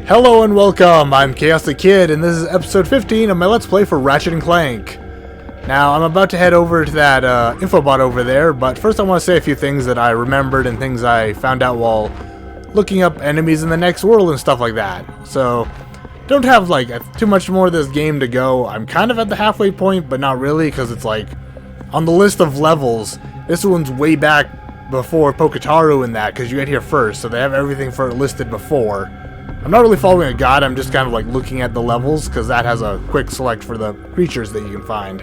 Hello and welcome, I'm Chaos the Kid, and this is episode 15 of my Let's Play for Ratchet and Clank. Now, I'm about to head over to that infobot over there, but first I want to say a few things that I remembered and things I found out while looking up enemies in the next world and stuff like that. So, don't have like too much more of this game to go. I'm kind of at the halfway point, but not really, because it's like, on the list of levels, this one's way back before Poketaru and that, because you get here first, so they have everything for it listed before. I'm not really following a guide, I'm just kind of like looking at the levels, because that has a quick select for the creatures that you can find.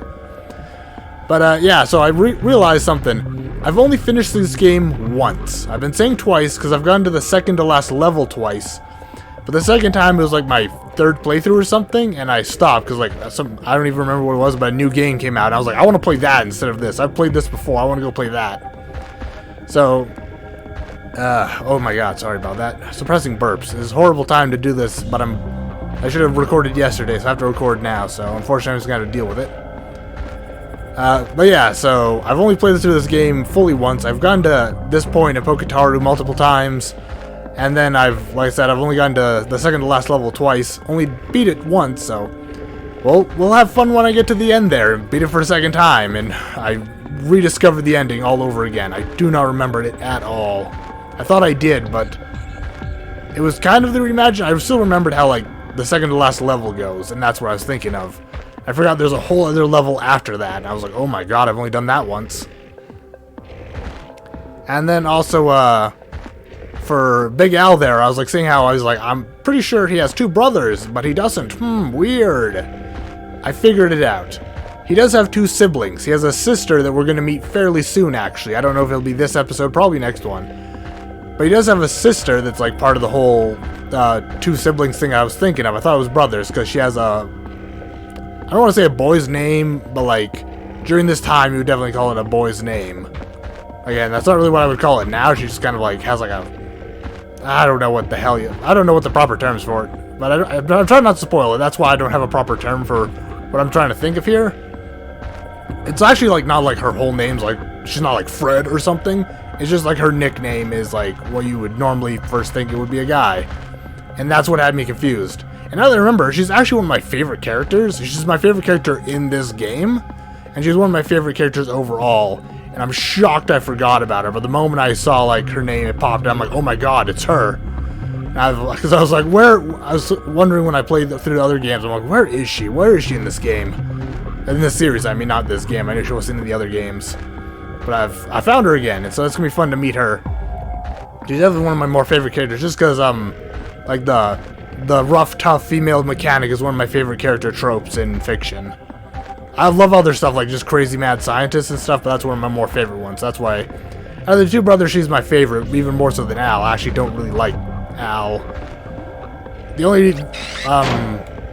But yeah, so I realized something. I've only finished this game once. I've been saying twice, because I've gone to the second to last level twice. But the second time it was like my third playthrough or something, and I stopped, because like, I don't even remember what it was, but a new game came out, and I was like, I want to play that instead of this. I've played this before, I want to go play that. So... oh my god, sorry about that. Suppressing burps. This is a horrible time to do this, but I should have recorded yesterday, so I have to record now, so unfortunately I'm just going to deal with it. But yeah, so I've only played through this game fully once. I've gone to this point in Poketaru multiple times, and then like I said, I've only gone to the second to last level twice. Only beat it once, so... Well, we'll have fun when I get to the end there and beat it for a second time, and I rediscovered the ending all over again. I do not remember it at all. I thought I did, but it was kind of the reimagining. I still remembered how, like, the second to last level goes, and that's what I was thinking of. I forgot there's a whole other level after that, and I was like, oh my god, I've only done that once. And then also, for Big Al there, I was like saying how I was like, I'm pretty sure he has two brothers, but he doesn't. Weird. I figured it out. He does have two siblings. He has a sister that we're going to meet fairly soon, actually. I don't know if it'll be this episode, probably next one. But he does have a sister that's like part of the whole two siblings thing I was thinking of. I thought it was brothers because she has a... I don't want to say a boy's name, but like during this time you would definitely call it a boy's name. Again, that's not really what I would call it now. She just kind of like has like a... I don't know what the hell I don't know what the proper term's for it. But I'm trying not to spoil it. That's why I don't have a proper term for what I'm trying to think of here. It's actually like not like her whole name's like... She's not like Fred or something. It's just like her nickname is like what you would normally first think it would be a guy. And that's what had me confused. And now that I remember, she's actually one of my favorite characters. She's my favorite character in this game. And she's one of my favorite characters overall. And I'm shocked I forgot about her. But the moment I saw like her name, it popped out. I'm like, oh my god, it's her. Because I was like, I was wondering when I played through the other games. I'm like, where is she? Where is she in this game? In this series, I mean, not this game. I knew she was in the other games. But I found her again, and so it's gonna be fun to meet her. She's definitely one of my more favorite characters, just because like the rough, tough female mechanic is one of my favorite character tropes in fiction. I love other stuff like just crazy mad scientists and stuff, but that's one of my more favorite ones. That's why out of the two brothers, she's my favorite, even more so than Al. I actually don't really like Al. The only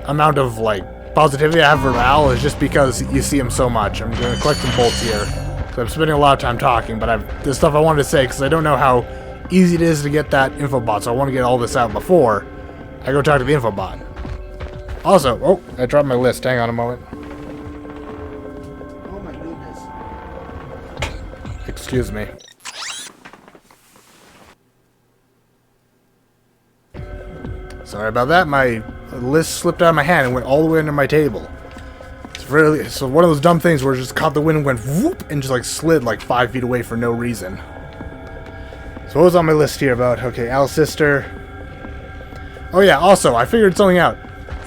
amount of like positivity I have for Al is just because you see him so much. I'm gonna collect them both here. I'm spending a lot of time talking, but there's stuff I wanted to say because I don't know how easy it is to get that infobot, so I want to get all this out before I go talk to the infobot. Also, oh, I dropped my list. Hang on a moment. Oh my goodness. Excuse me. Sorry about that. My list slipped out of my hand and went all the way under my table. Really, so one of those dumb things where it just caught the wind and went whoop and just like slid like 5 feet away for no reason. So what was on my list here about? Okay, Al's sister. Oh yeah, also I figured something out.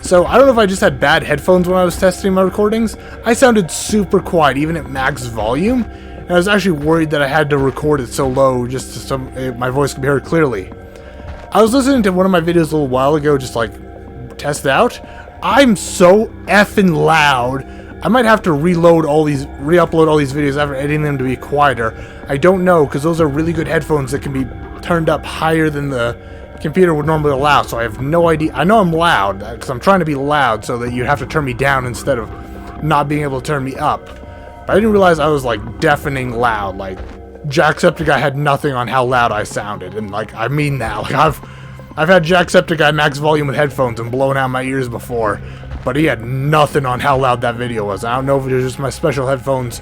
So I don't know if I just had bad headphones when I was testing my recordings. I sounded super quiet even at max volume, and I was actually worried that I had to record it so low just so my voice could be heard clearly. I was listening to one of my videos a little while ago, just like test it out. I'm so effing loud. I might have to re-upload all these videos after editing them to be quieter. I don't know, because those are really good headphones that can be turned up higher than the computer would normally allow, so I have no idea. I know I'm loud, because I'm trying to be loud so that you have to turn me down instead of not being able to turn me up. But I didn't realize I was, like, deafening loud. Like, Jacksepticeye had nothing on how loud I sounded, and, like, I mean that. Like, I've had Jacksepticeye max volume with headphones and blown out my ears before, but he had nothing on how loud that video was. I don't know if it was just my special headphones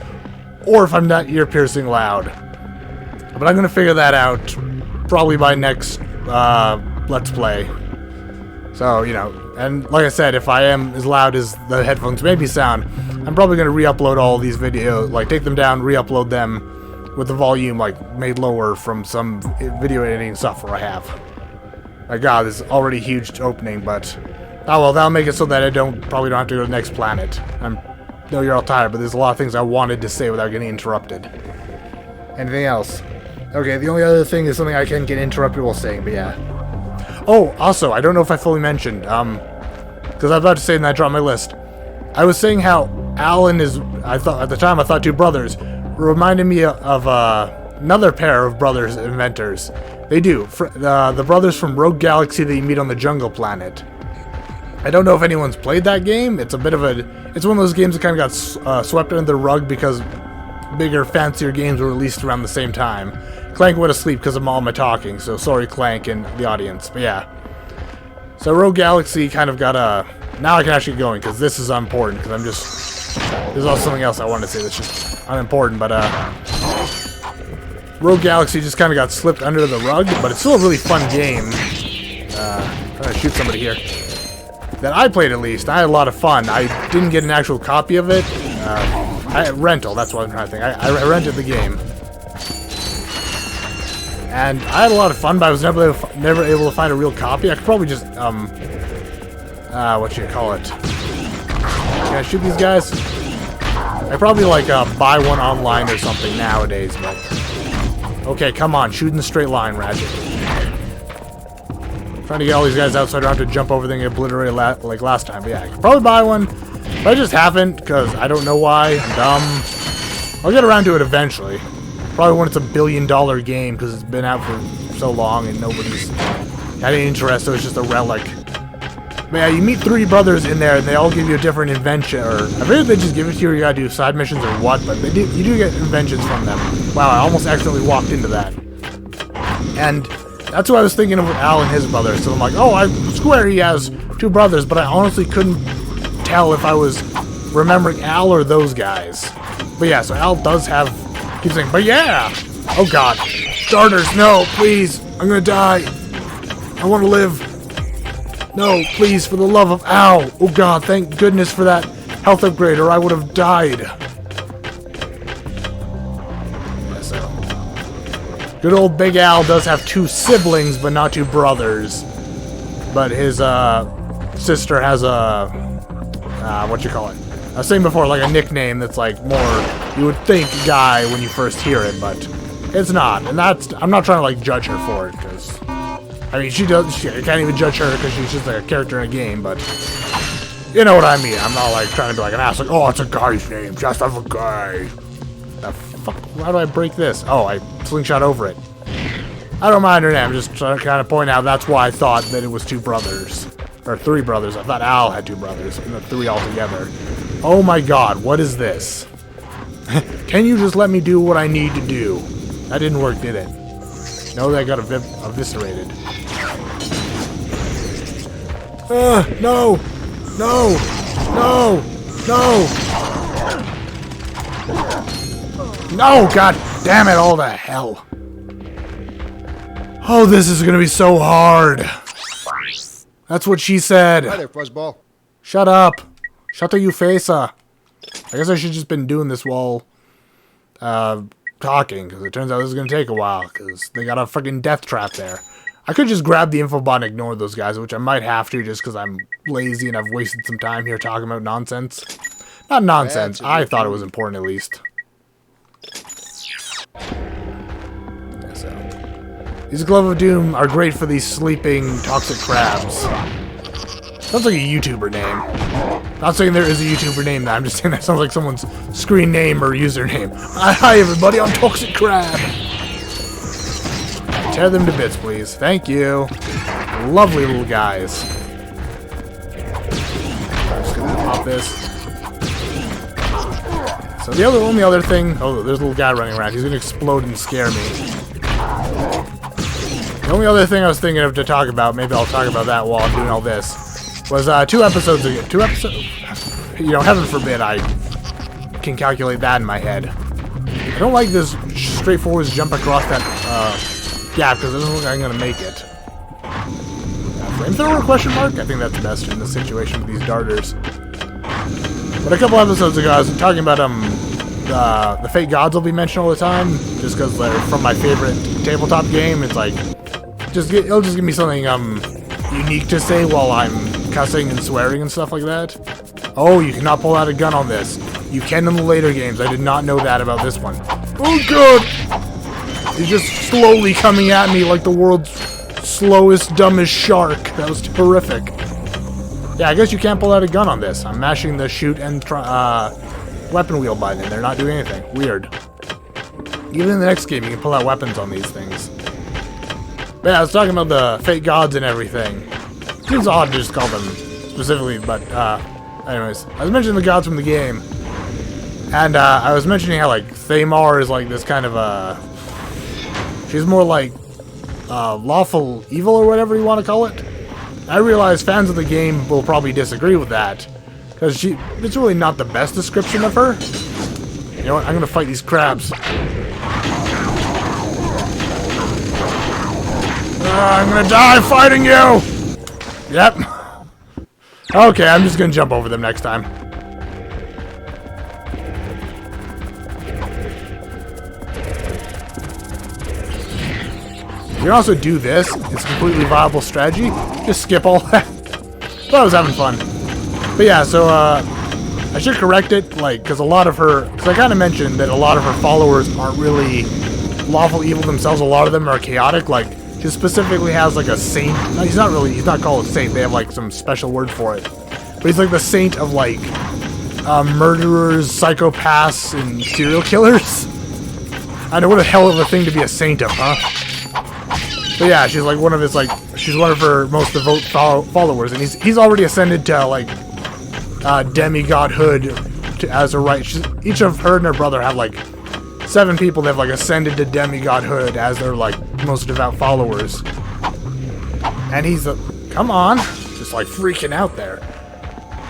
or if I'm that ear-piercing loud. But I'm going to figure that out probably by next Let's Play. So, you know, and like I said, if I am as loud as the headphones maybe sound, I'm probably going to re-upload all these videos, like take them down, re-upload them with the volume like made lower from some video editing software I have. My god, this is already a huge opening, but oh well, that'll make it so that I probably don't have to go to the next planet. I know you're all tired, but there's a lot of things I wanted to say without getting interrupted. Anything else? Okay, the only other thing is something I can get interrupted while saying, but yeah. Oh, also, I don't know if I fully mentioned, because I was about to say and I dropped my list. I was saying how Alan is, at the time I thought two brothers, reminded me of another pair of brothers inventors. They do. The brothers from Rogue Galaxy that you meet on the Jungle Planet. I don't know if anyone's played that game. It's a bit of it's one of those games that kind of got swept under the rug because bigger, fancier games were released around the same time. Clank went to sleep because of all my talking, so sorry Clank and the audience, but yeah. So Rogue Galaxy kind of got now I can actually get going, because this is unimportant, because there's also something else I wanted to say that's just unimportant, but Rogue Galaxy just kind of got slipped under the rug, but it's still a really fun game. I'm trying to shoot somebody here. That I played at least. I had a lot of fun. I didn't get an actual copy of it. Rental, that's what I'm trying to think. I rented the game. And I had a lot of fun, but I was never able to find a real copy. I could probably just, what you call it? Can I shoot these guys? I probably, like, buy one online or something nowadays, but... Okay, come on, shoot in the straight line, Ratchet. Trying to get all these guys out so I don't have to jump over them and get obliterated like last time, but yeah, I could probably buy one. But I just haven't, because I don't know why. I'm dumb. I'll get around to it eventually. Probably when it's a $1 billion game, because it's been out for so long and nobody's had any interest, so it's just a relic. But yeah, you meet three brothers in there, and they all give you a different invention, or I forget if they just give it to you, or you gotta do side missions or what, but you do get inventions from them. Wow, I almost accidentally walked into that. And that's what I was thinking of with Al and his brothers, so I'm like, oh, I swear he has two brothers, but I honestly couldn't tell if I was remembering Al or those guys. But yeah, so Al does have... Keep saying, but yeah! Oh god. Starters, no, please! I'm gonna die! I want to live! No, please, for the love of Al! Oh god, thank goodness for that health upgrade, or I would have died. Yeah, so... Good old Big Al does have two siblings, but not two brothers. But his, sister has a... what you call it? I was saying before, like a nickname that's like more, you would think guy when you first hear it, but it's not. And that's, I'm not trying to like judge her for it, because, I mean, you can't even judge her because she's just like a character in a game, but you know what I mean. I'm not like trying to be like an ass, like, oh, it's a guy's name, just of a guy. The fuck, how do I break this? Oh, I slingshot over it. I don't mind her name, I'm just trying to kind of point out that's why I thought that it was two brothers. Or three brothers. I thought Al had two brothers, and the three altogether. Oh my god, what is this? Can you just let me do what I need to do? That didn't work, did it? No, that got eviscerated. No! No! No! No! No! God damn it, all the hell! Oh, this is gonna be so hard! That's what she said. Hi there, fuzzball. Shut up. Shut the you facer. I guess I should just been doing this while talking, because it turns out this is going to take a while, because they got a freaking death trap there. I could just grab the infobot and ignore those guys, which I might have to just because I'm lazy and I've wasted some time here talking about nonsense. Not nonsense. I thought it was important at least. So. These Glove of Doom are great for these sleeping toxic crabs. Sounds like a YouTuber name. Not saying there is a YouTuber name, I'm just saying that sounds like someone's screen name or username. Hi everybody, I'm Toxic Crab. Tear them to bits, please. Thank you. Lovely little guys. I'm just gonna pop this. So the only other thing... Oh, there's a little guy running around. He's gonna explode and scare me. The only other thing I was thinking of to talk about, maybe I'll talk about that while I'm doing all this, was 2 episodes ago. 2 episodes? You know, heaven forbid I can calculate that in my head. I don't like this straightforward jump across that gap because it doesn't look like I'm going to make it. Flamethrower, question mark? I think that's best in this situation with these darters. But a couple episodes ago, I was talking about, the fake gods will be mentioned all the time, just because they're from my favorite tabletop game. It's like, it'll just give me something, unique to say while I'm cussing and swearing and stuff like that. Oh, you cannot pull out a gun on this. You can in the later games. I did not know that about this one. Oh, God! He's just slowly coming at me like the world's slowest, dumbest shark. That was horrific. Yeah, I guess you can't pull out a gun on this. I'm mashing the shoot and weapon wheel button, and they're not doing anything. Weird. Even in the next game, you can pull out weapons on these things. But yeah, I was talking about the fake gods and everything. Seems odd to just call them specifically, but anyways, I was mentioning the gods from the game, and I was mentioning how like Thamar is like this kind of she's more like lawful evil or whatever you want to call it. I realize fans of the game will probably disagree with that, because it's really not the best description of her. You know what? I'm gonna fight these crabs. I'm gonna die fighting you! Yep. Okay, I'm just gonna jump over them next time. You can also do this. It's a completely viable strategy. Just skip all that. Thought I was having fun. But yeah, so, I should correct it, like, because a lot of her... Because I kind of mentioned that a lot of her followers aren't really lawful evil themselves. A lot of them are chaotic, like... She specifically has like a saint. No, he's not called a saint. They have like some special word for it. But he's like the saint of like murderers, psychopaths, and serial killers. I know, what a hell of a thing to be a saint of, huh? But yeah, she's like one of his she's one of her most devout followers, and he's already ascended to like demigodhood as a right. Each of her and her brother have like 7 people that have like ascended to demigodhood as their like most devout followers. And he's the come on, just like freaking out there.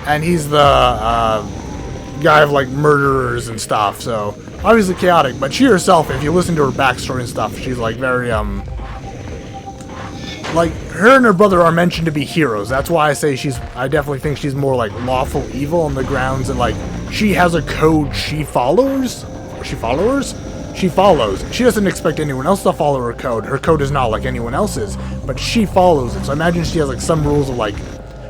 And he's the guy of like murderers and stuff. So obviously chaotic, but she herself, if you listen to her backstory and stuff, she's like very like her and her brother are mentioned to be heroes. That's why I say I definitely think she's more like lawful evil on the grounds that like she has a code she follows. She follows. She doesn't expect anyone else to follow her code. Her code is not like anyone else's, but she follows it. So I imagine she has like some rules of like,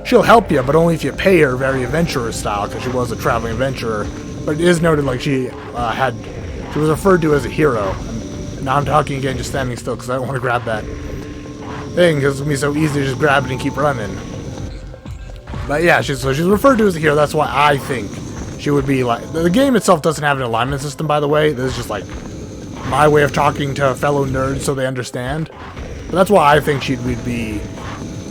she'll help you, but only if you pay her, very adventurer style, because she was a traveling adventurer. But it is noted like she was referred to as a hero. And now I'm talking again, just standing still, because I don't want to grab that thing, because it's going to be so easy to just grab it and keep running. But yeah, she's referred to as a hero. That's why I think she would be like... The game itself doesn't have an alignment system, by the way. This is just like my way of talking to fellow nerds so they understand. But that's why I think she would be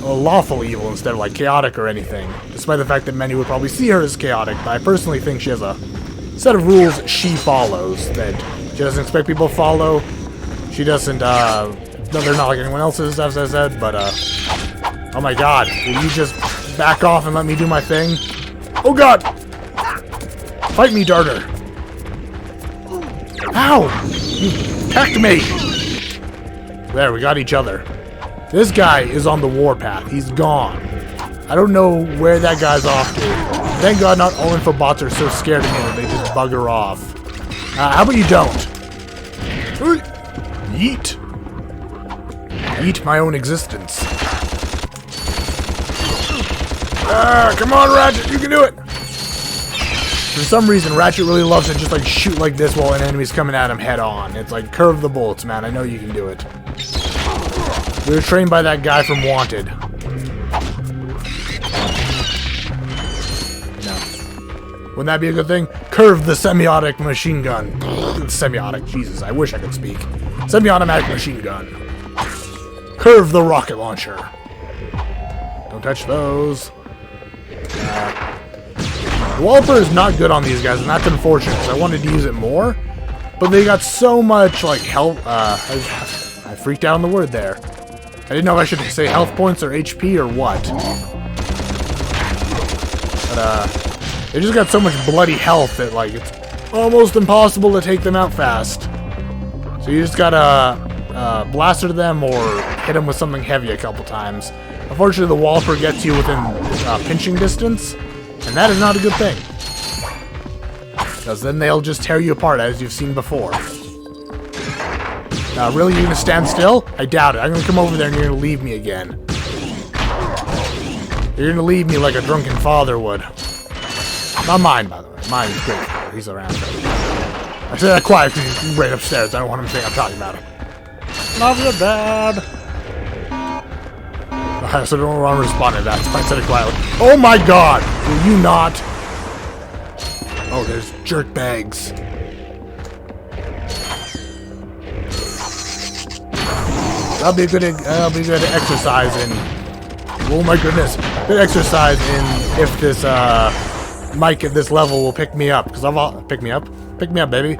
a lawful evil instead of like chaotic or anything. Despite the fact that many would probably see her as chaotic. But I personally think she has a set of rules she follows that she doesn't expect people to follow. She doesn't... No, they're not like anyone else's, as I said, but oh my god. Will you just back off and let me do my thing? Oh god! Fight me, darter! Ow! You pecked me! There, we got each other. This guy is on the warpath. He's gone. I don't know where that guy's off to. Thank god not all infobots are so scared of me that they just bugger off. How about you don't? Yeet! Eat my own existence. Come on, Ratchet, you can do it! For some reason, Ratchet really loves to just like shoot like this while an enemy's coming at him head on. It's like, curve the bullets, man. I know you can do it. We were trained by that guy from Wanted. No. Wouldn't that be a good thing? Curve the semiotic machine gun. Semiotic, Jesus, I wish I could speak. Semi-automatic machine gun. Curve the rocket launcher. Don't touch those. The Walloper is not good on these guys, and that's unfortunate, because I wanted to use it more. But they got so much, like, health... I freaked out on the word there. I didn't know if I should say health points or HP or what. But, they just got so much bloody health that, like, it's almost impossible to take them out fast. So you just gotta... blaster them or hit them with something heavy a couple times. Unfortunately, the wall gets you within pinching distance, and that is not a good thing. Because then they'll just tear you apart, as you've seen before. Really, you're gonna stand still? I doubt it. I'm gonna come over there and you're gonna leave me again. You're gonna leave me like a drunken father would. Not mine, by the way. Mine's great. He's around. I said that quiet because he's right upstairs. I don't want him to think I'm talking about him. Love you, Dad. So don't want to respond to that. I said it quietly. Oh my God! Will you not? Oh, there's jerk bags. That'll be a good exercise in. Oh my goodness, good exercise in if this mic at this level will pick me up, because I'll pick me up, baby.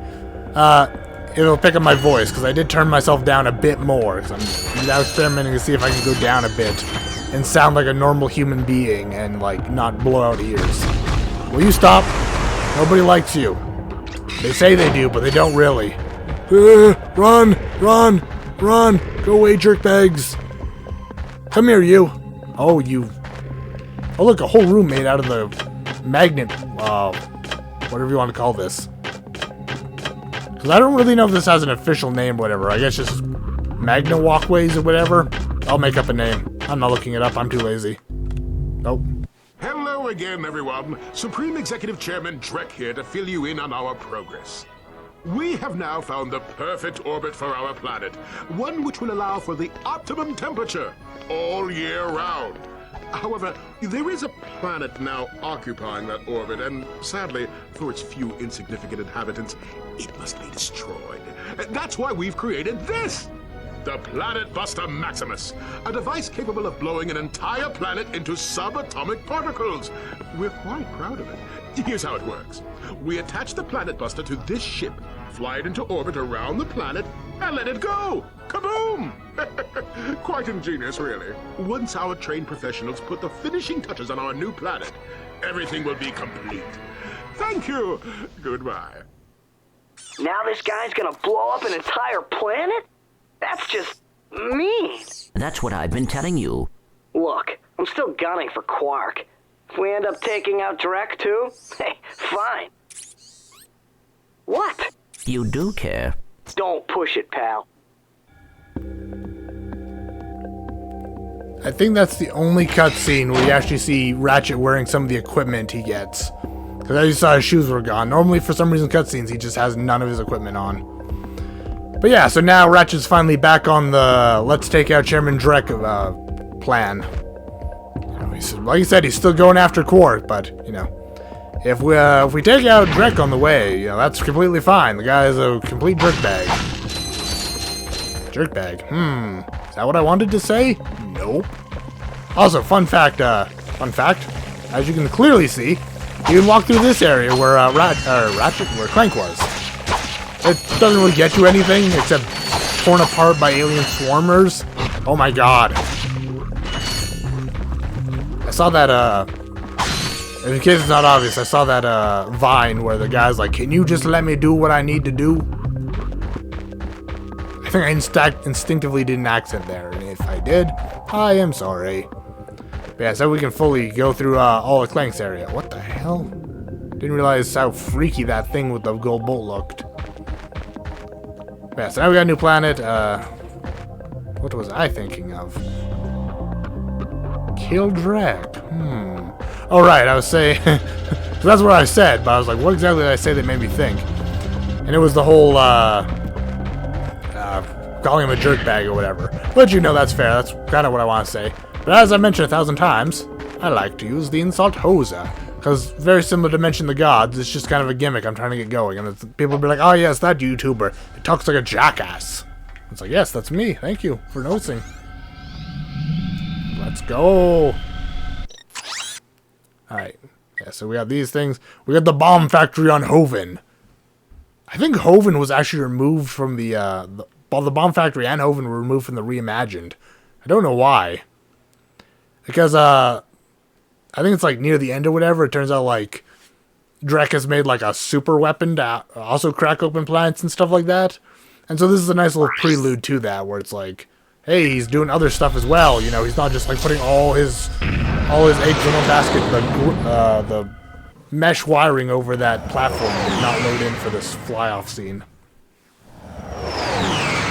It'll pick up my voice because I did turn myself down a bit more. Cause I'm now experimenting to see if I can go down a bit and sound like a normal human being and like not blow out ears. Will you stop? Nobody likes you. They say they do, but they don't really. Run! Run! Run! Go away, jerkbags! Come here, you! Oh, you... Oh, look, a whole room made out of the magnet... whatever you want to call this. Because I don't really know if this has an official name or whatever. I guess just magnet walkways or whatever. I'll make up a name. I'm not looking it up. I'm too lazy. Nope. Hello again, everyone. Supreme Executive Chairman Drek here to fill you in on our progress. We have now found the perfect orbit for our planet, one which will allow for the optimum temperature all year round. However, there is a planet now occupying that orbit, and sadly, for its few insignificant inhabitants, it must be destroyed. That's why we've created this! The Planetbuster Maximus, a device capable of blowing an entire planet into subatomic particles. We're quite proud of it. Here's how it works. We attach the Planetbuster to this ship, fly it into orbit around the planet, and let it go! Kaboom! Quite ingenious, really. Once our trained professionals put the finishing touches on our new planet, everything will be complete. Thank you! Goodbye. Now this guy's gonna blow up an entire planet? That's just mean. That's what I've been telling you. Look, I'm still gunning for Quark. If we end up taking out Drek too, hey, fine. What? You do care. Don't push it, pal. I think that's the only cutscene where you actually see Ratchet wearing some of the equipment he gets. Because as you saw, his shoes were gone. Normally, for some reason, cutscenes, he just has none of his equipment on. But yeah, so now Ratchet's finally back on the let's take out Chairman Drek plan. You know, like he said, he's still going after Quark, but, you know, if we take out Drek on the way, you know, that's completely fine. The guy is a complete jerkbag. Jerkbag. Is that what I wanted to say? Nope. Also, fun fact, as you can clearly see, you can walk through this area where Ratchet, where Clank was. It doesn't really get you anything except torn apart by alien swarmers. Oh my God. I saw that, in case it's not obvious, I saw that, Vine where the guy's like, can you just let me do what I need to do? I think I instinctively did an accent there, and if I did, I am sorry. But yeah, so we can fully go through, all of Clank's area. What the hell? Didn't realize how freaky that thing with the gold bolt looked. Yeah, so now we got a new planet. What was I thinking of? Kill Drek. Oh, right, I was saying... that's what I said, but I was like, what exactly did I say that made me think? And it was the whole, calling him a jerkbag or whatever. But you know, that's fair. That's kind of what I want to say. But as I mentioned 1,000 times, I like to use the insult hoser. Because very similar to Mention the Gods, it's just kind of a gimmick I'm trying to get going. And people will be like, oh yes, that YouTuber. It talks like a jackass. It's like, yes, that's me. Thank you for noticing. Let's go. Alright. Yeah, so we got these things. We got the bomb factory on Hoven. I think Hoven was actually removed from the bomb factory and Hoven were removed from the Reimagined. I don't know why. Because, I think it's like near the end or whatever. It turns out like Drek has made like a super weapon to also crack open planets and stuff like that. And so this is a nice little prelude to that where it's like hey, he's doing other stuff as well. You know, he's not just like putting all his eggs in one basket. The mesh wiring over that platform did not load in for this fly-off scene.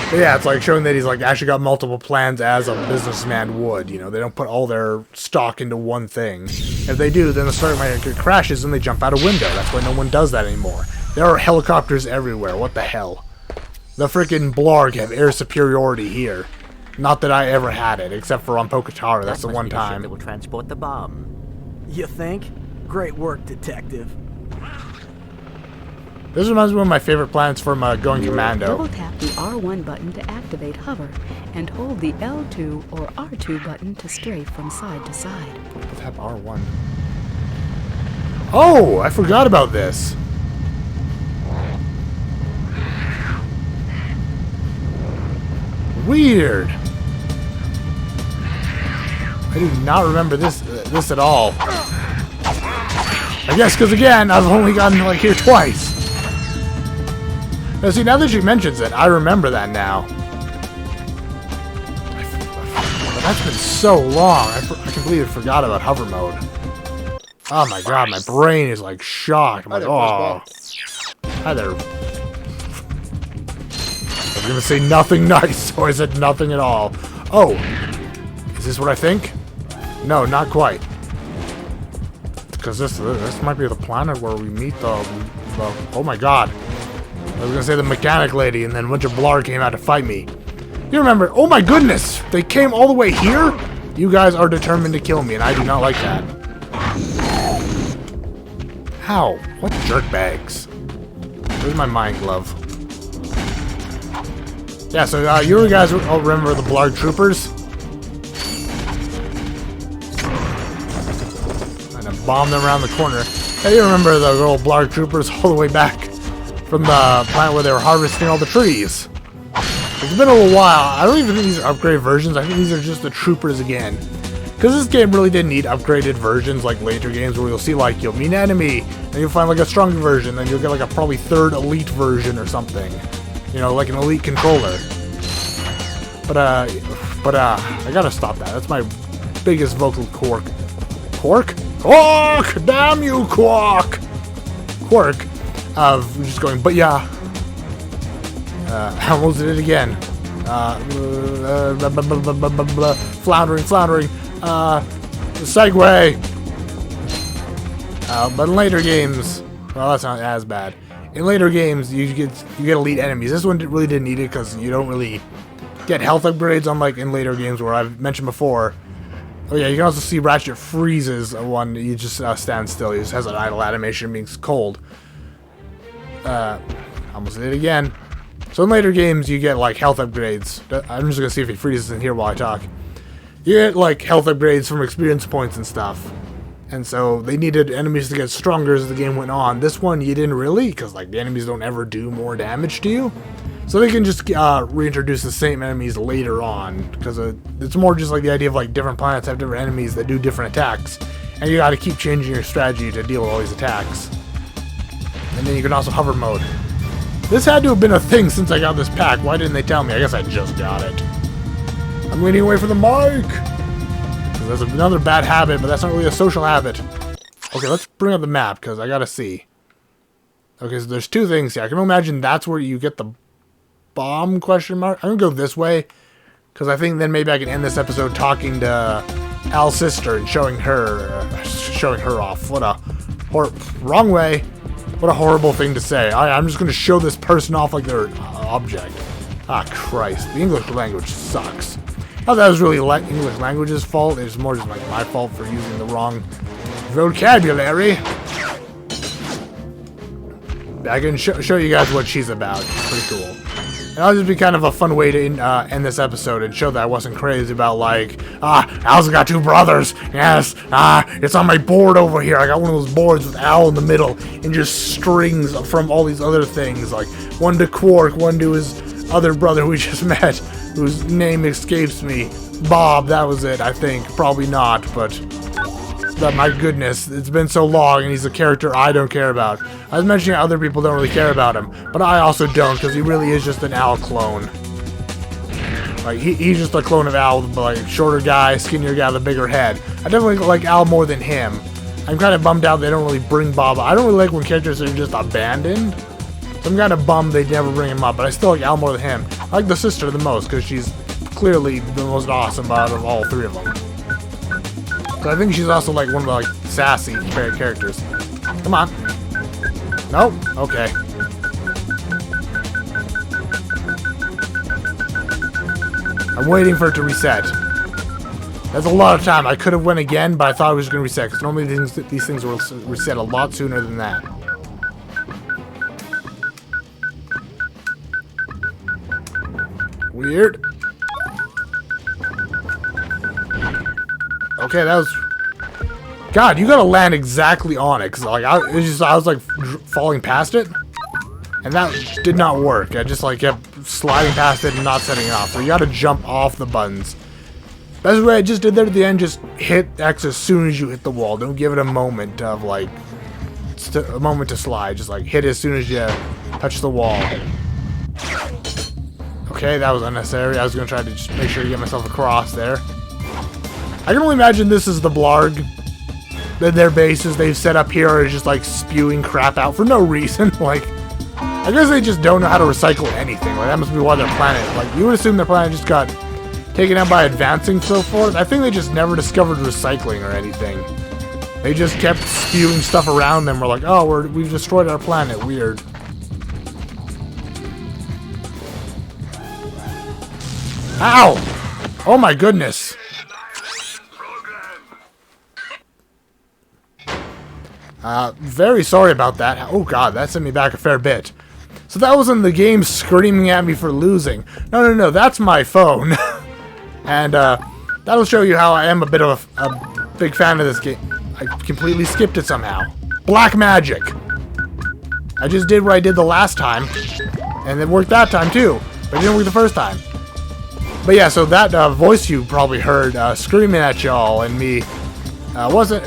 But yeah, it's like showing that he's like actually got multiple plans as a businessman would. You know, they don't put all their stock into one thing. If they do, then the stock market crashes and they jump out a window. That's why no one does that anymore. There are helicopters everywhere. What the hell? The freaking Blarg have air superiority here. Not that I ever had it, except for on Poketara. That's the one time. That will transport the bomb. You think? Great work, detective. This reminds me of my favorite planets from Going Commando. Double tap the R1 button to activate hover, and hold the L2 or R2 button to strafe from side to side. Tap R1. Oh, I forgot about this. Weird. I do not remember this at all. I guess because again, I've only gotten like here twice. Now, see, now that she mentions it, I remember that now. But that's been so long. I completely forgot about hover mode. Oh my god, my brain is like shocked. I'm like, oh. Hi there. I was gonna say nothing nice, so I said nothing at all. Oh, is this what I think? No, not quite. Because this might be the planet where we meet the oh my god. I was gonna say the mechanic lady, and then a bunch of Blarg came out to fight me. You remember? Oh my goodness! They came all the way here? You guys are determined to kill me, and I do not like that. How? What jerkbags? Where's my mind glove? Yeah, so you guys all remember the Blarg troopers? And then bomb them around the corner. Hey, you remember the little Blarg troopers all the way back from the planet where they were harvesting all the trees? It's been a little while. I don't even think these are upgraded versions. I think these are just the troopers again. Because this game really didn't need upgraded versions like later games where you'll see like you'll meet an enemy and you'll find like a stronger version, then you'll get like a probably third elite version or something. You know, like an elite controller. But I gotta stop that. That's my biggest vocal quirk. Quirk? Quark! Damn you, Quark! Quirk of just going, but yeah. I almost did it again. Floundering. Segway. But in later games, well, that's not as bad. In later games, you get elite enemies. This one really didn't need it because you don't really get health upgrades, unlike in later games where I've mentioned before. Oh yeah, you can also see Ratchet freezes one. You just stand still. He just has an idle animation being cold. Almost did it again. So in later games, you get like health upgrades. I'm just gonna see if he freezes in here while I talk. You get like health upgrades from experience points and stuff. And so they needed enemies to get stronger as the game went on. This one you didn't really, because like the enemies don't ever do more damage to you. So they can just reintroduce the same enemies later on, because it's more just like the idea of like different planets have different enemies that do different attacks, and you got to keep changing your strategy to deal with all these attacks. And then you can also hover mode. This had to have been a thing since I got this pack. Why didn't they tell me? I guess I just got it. I'm leaning away from the mic. That's another bad habit, but that's not really a social habit. Okay, let's bring up the map, because I gotta see. Okay, so there's two things here. I can imagine that's where you get the bomb, question mark. I'm gonna go this way, because I think then maybe I can end this episode talking to Al's sister and showing her off. What a wrong way. What a horrible thing to say. I'm just gonna show this person off like they're an object. Ah, Christ. The English language sucks. Not that was really English language's fault. It's more just like my fault for using the wrong vocabulary. I can show you guys what she's about. It's pretty cool. And that'll just be kind of a fun way to end this episode and show that I wasn't crazy about like, Al's got two brothers. Yes, it's on my board over here. I got one of those boards with Al in the middle and just strings from all these other things. Like one to Quark, one to his other brother who we just met, whose name escapes me. Bob, that was it, I think. Probably not, but my goodness, it's been so long and he's a character I don't care about. I was mentioning other people don't really care about him, but I also don't, because he really is just an Al clone. Like, he's just a clone of Al, but like shorter guy, skinnier guy with a bigger head. I definitely like Al more than him. I'm kind of bummed out they don't really bring Bob. I don't really like when characters are just abandoned. So I'm kind of bummed they never bring him up, but I still like Al more than him. I like the sister the most because she's clearly the most awesome out of all three of them. So I think she's also like one of the like sassy characters. Come on. Nope. Okay. I'm waiting for it to reset. That's a lot of time. I could have went again, but I thought it was going to reset, because normally these things will reset a lot sooner than that. Weird. Okay, that was... God, you gotta land exactly on it, because like, I was like falling past it, and that did not work. I just like kept sliding past it and not setting it off. So you gotta jump off the buttons. Best way I just did there at the end, just hit X as soon as you hit the wall. Don't give it a moment of like, a moment to slide. Just like hit it as soon as you touch the wall. Okay, that was unnecessary. I was gonna try to just make sure to get myself across there. I can only imagine this is the Blarg. That their bases they've set up here are just like spewing crap out for no reason. Like, I guess they just don't know how to recycle anything. Like, that must be why their planet, like, you would assume their planet just got taken out by advancing so forth. I think they just never discovered recycling or anything. They just kept spewing stuff around them. We're like, oh, we've destroyed our planet. Weird. Ow! Oh my goodness. Very sorry about that. Oh god, that sent me back a fair bit. So that wasn't the game screaming at me for losing. No, that's my phone. And that'll show you how I am a bit of a big fan of this game. I completely skipped it somehow. Black magic. I just did what I did the last time, and it worked that time too, but it didn't work the first time. But yeah, so that voice you probably heard screaming at y'all and me wasn't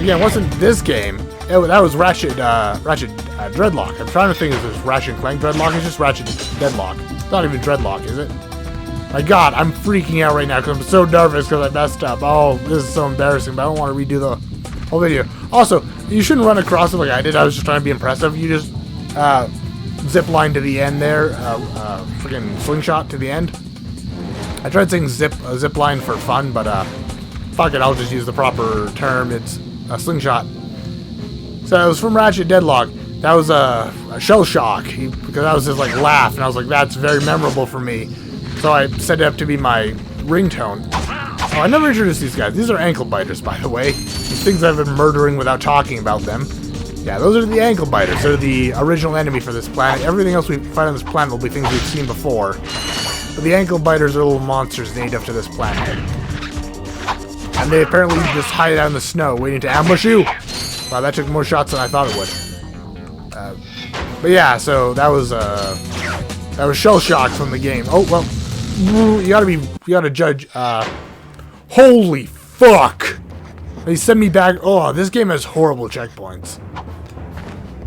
this game. That was Ratchet Dreadlock. I'm trying to think if it's Ratchet and Clank Dreadlock. It's just Ratchet Deadlock. It's not even Dreadlock, is it? My god, I'm freaking out right now because I'm so nervous because I messed up. Oh, this is so embarrassing, but I don't want to redo the whole video. Also, you shouldn't run across it like I did. I was just trying to be impressive. You just zip line to the end there. Freaking slingshot to the end. I tried saying zip line for fun, but fuck it, I'll just use the proper term. It's a slingshot. So it was from Ratchet Deadlock. That was a shell shock because that was his like laugh, and I was like, that's very memorable for me. So I set it up to be my ringtone. Oh, I never introduced these guys. These are ankle biters, by the way. These things I've been murdering without talking about them. Yeah, those are the ankle biters. They're the original enemy for this planet. Everything else we fight on this planet will be things we've seen before. But the ankle biters are little monsters native to this planet. And they apparently just hide out in the snow, waiting to ambush you. Wow, that took more shots than I thought it would. But yeah, so that was shell shock from the game. Oh well, you gotta judge. Holy fuck! They send me back. Oh, this game has horrible checkpoints.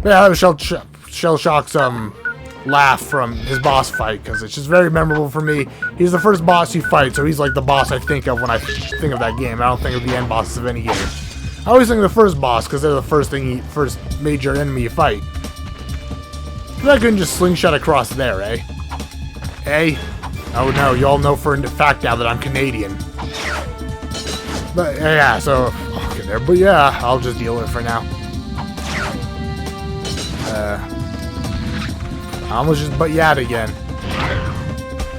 Yeah, that was shell shock's laugh from his boss fight because it's just very memorable for me. He's the first boss you fight, so he's like the boss I think of when I think of that game. I don't think of the end bosses of any game. I always think of the first boss because they're the first major enemy you fight. I couldn't just slingshot across there, eh? Eh? Oh no, you all know for a fact now that I'm Canadian. But yeah, so okay there. But yeah, I'll just deal with it for now. I almost just but yeah again.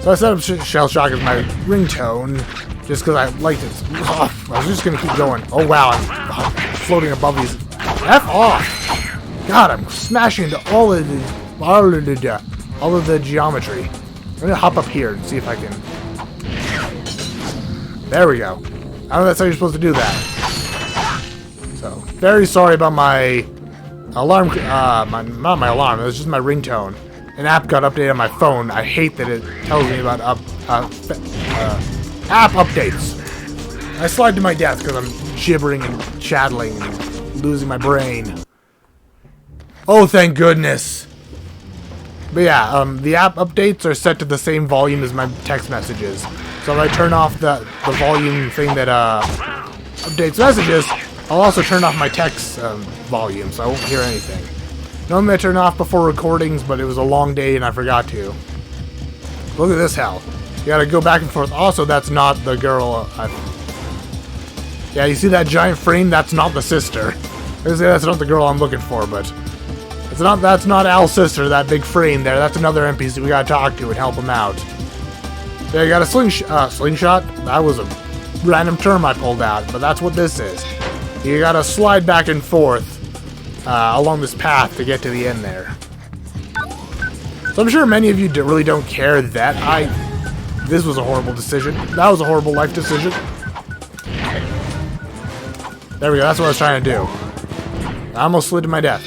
So I set up shell shock as my ringtone. Just because I liked it. I was just going to keep going. Oh, wow. I'm floating above these. F off! God, I'm smashing into all of the geometry. I'm going to hop up here and see if I can... There we go. I don't know that's how you're supposed to do that. So, very sorry about my alarm. Not my alarm. It was just my ringtone. An app got updated on my phone. I hate that it tells me about app updates. I slide to my death because I'm gibbering and chattling and losing my brain. Oh, thank goodness. But yeah, the app updates are set to the same volume as my text messages. So if I turn off the volume thing that updates messages, I'll also turn off my text volume, so I won't hear anything. Normally I turn off before recordings, but it was a long day and I forgot to. Look at this hell. You gotta go back and forth. Also, that's not the girl. Yeah, you see that giant frame? That's not the sister. I was gonna say that's not the girl I'm looking for, but that's not Al's sister, that big frame there. That's another NPC we gotta talk to and help him out. Yeah, you got a slingshot? That was a random term I pulled out, but that's what this is. You gotta slide back and forth along this path to get to the end there. So I'm sure many of you really don't care that this was a horrible decision. That was a horrible life decision. There we go, that's what I was trying to do. I almost slid to my death.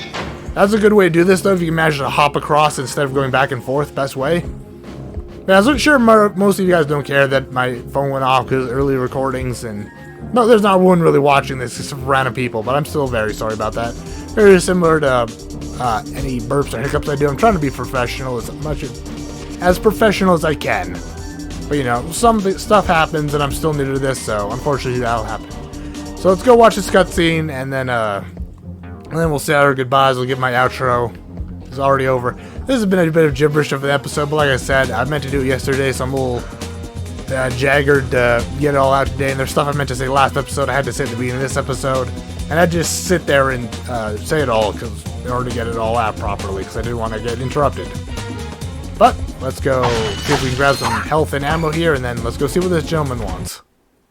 That's a good way to do this, though, if you can manage to hop across instead of going back and forth. Best way. Yeah, I'm sure most of you guys don't care that my phone went off because early recordings and... No, there's not one really watching this, just random people, but I'm still very sorry about that. Very similar to any burps or hiccups I do. I'm trying to be professional as professional as I can. But, you know, some stuff happens and I'm still new to this, so unfortunately that'll happen. So let's go watch this cutscene and then we'll say our goodbyes. We'll give my outro. It's already over. This has been a bit of gibberish of the episode, but like I said, I meant to do it yesterday, so I'm a little jaggered to get it all out today. And there's stuff I meant to say last episode I had to say at the beginning of this episode. And I just sit there and say it all in order to get it all out properly, because I didn't want to get interrupted. But let's go see if we can grab some health and ammo here, and then let's go see what this gentleman wants.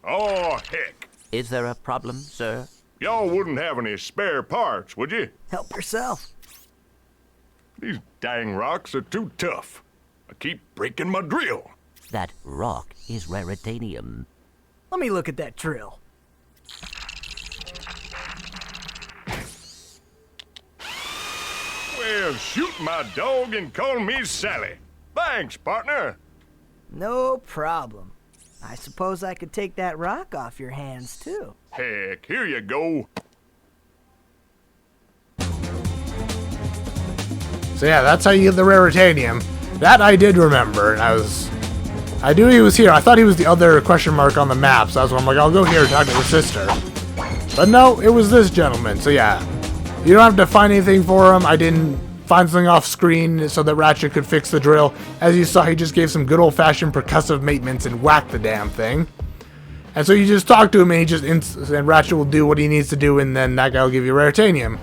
Oh, heck. Is there a problem, sir? Y'all wouldn't have any spare parts, would you? Help yourself. These dang rocks are too tough. I keep breaking my drill. That rock is raritanium. Let me look at that drill. Well, shoot my dog and call me Sally. Thanks, partner. No problem. I suppose I could take that rock off your hands, too. Heck, here you go. So yeah, that's how you get the raritanium. That I did remember, and I knew he was here. I thought he was the other question mark on the map, so that's why I'm like, I'll go here and talk to the sister. But no, it was this gentleman, so yeah. You don't have to find anything for him. I didn't find something off screen so that Ratchet could fix the drill. As you saw, he just gave some good old-fashioned percussive maintenance and whacked the damn thing. And so you just talk to him and and Ratchet will do what he needs to do, and then that guy will give you raritanium.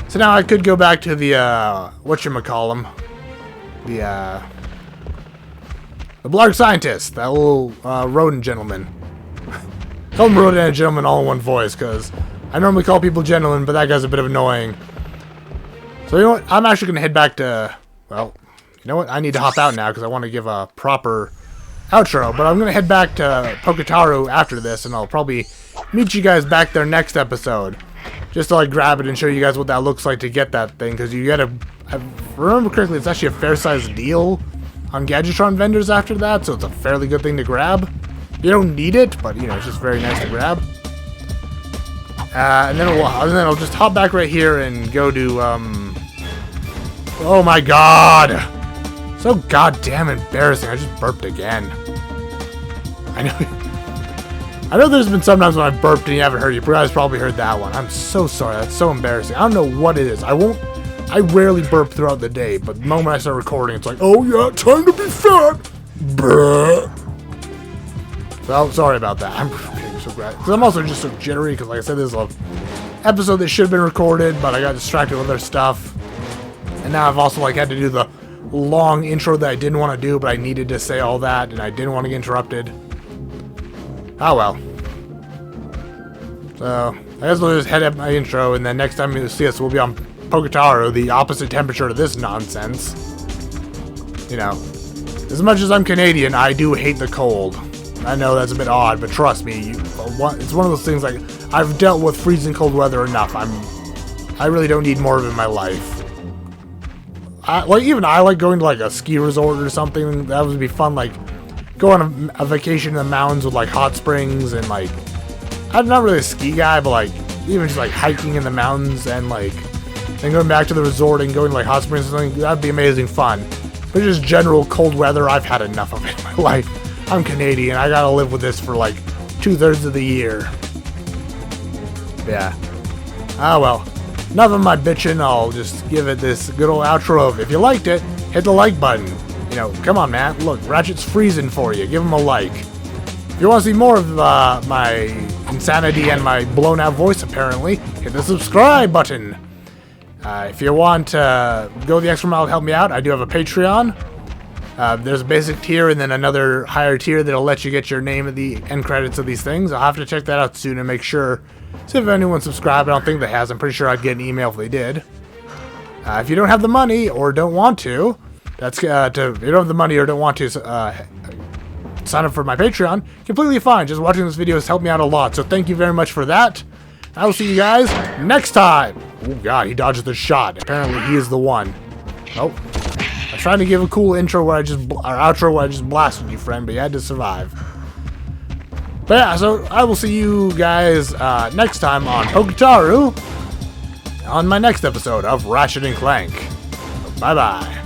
So now I could go back to the, whatchamacallem, the Blarg Scientist, that little, rodent gentleman. Call him rodent and gentleman all in one voice, because I normally call people gentlemen, but that guy's a bit of annoying. So you know what, I'm actually going to head back to, well, you know what, I need to hop out now, because I want to give a proper outro, but I'm going to head back to Poketaru after this, and I'll probably meet you guys back there next episode. Just to like grab it and show you guys what that looks like to get that thing, because you gotta, if I remember correctly, it's actually a fair-sized deal on Gadgetron vendors after that, so it's a fairly good thing to grab. You don't need it, but you know, it's just very nice to grab. And then I'll just hop back right here and go to, oh my god! So goddamn embarrassing, I just burped again. I know there's been sometimes when I've burped and you haven't heard. You guys probably heard that one. I'm so sorry. That's so embarrassing. I don't know what it is. I rarely burp throughout the day, but the moment I start recording, it's like, oh yeah, time to be fat. Bruh. So sorry about that. I'm so glad. Because I'm also just so jittery, because like I said, this is an episode that should have been recorded, but I got distracted with other stuff. And now I've also like had to do the long intro that I didn't want to do, but I needed to say all that, and I didn't want to get interrupted. Oh well. So, I guess we'll just head up my intro, and then next time you see us, we'll be on Poketaru, the opposite temperature to this nonsense. You know, as much as I'm Canadian, I do hate the cold. I know that's a bit odd, but trust me, it's one of those things like, I've dealt with freezing cold weather enough. I really don't need more of it in my life. I like going to like a ski resort or something. That would be fun, like, go on a vacation in the mountains with like hot springs and like, I'm not really a ski guy, but like even just like hiking in the mountains and like then going back to the resort and going to like hot springs or something, that'd be amazing fun. But just general cold weather, I've had enough of it in my life. I'm Canadian. I gotta live with this for like 2/3 of the year. Yeah. Ah, well. Enough of my bitching. I'll just give it this good old outro of, if you liked it, hit the like button. You know, come on, man. Look, Ratchet's freezing for you. Give him a like. If you want to see more of my insanity and my blown out voice, apparently, hit the subscribe button. If you want to go the extra mile to help me out, I do have a Patreon. There's a basic tier and then another higher tier that'll let you get your name at the end credits of these things. I'll have to check that out soon and make sure. See if anyone subscribed. I don't think they has. I'm pretty sure I'd get an email if they did. If you don't have the money or don't want to, if you don't have the money or don't want to sign up for my Patreon, completely fine. Just watching this video has helped me out a lot. So thank you very much for that. I will see you guys next time. Oh god, he dodged the shot. Apparently he is the one. Oh. I was trying to give a cool intro where outro where I just blasted you, friend, but you had to survive. But yeah, so I will see you guys next time on Poketaru on my next episode of Ratchet and Clank. Bye-bye.